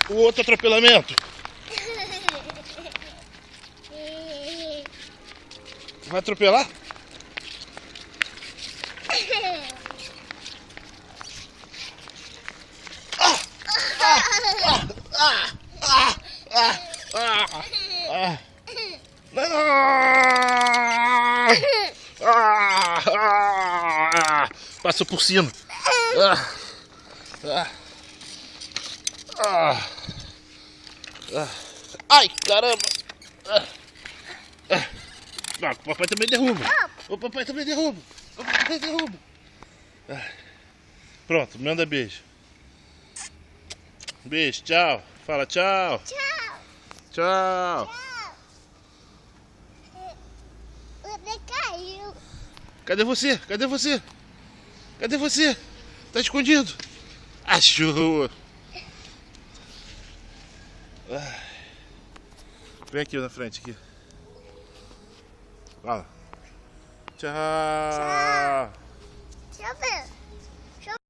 o outro atropelamento. Vai atropelar? Passou por cima. Ai, caramba. O papai também derruba. O papai também derruba. O papai derruba. Pronto, manda beijo. Beijo, tchau. Fala tchau. Tchau. Tchau. Você caiu. Cadê você? Cadê você? Cadê você? Tá escondido. Achou. Vem aqui na frente aqui. Fala. Tchau. Deixa eu ver.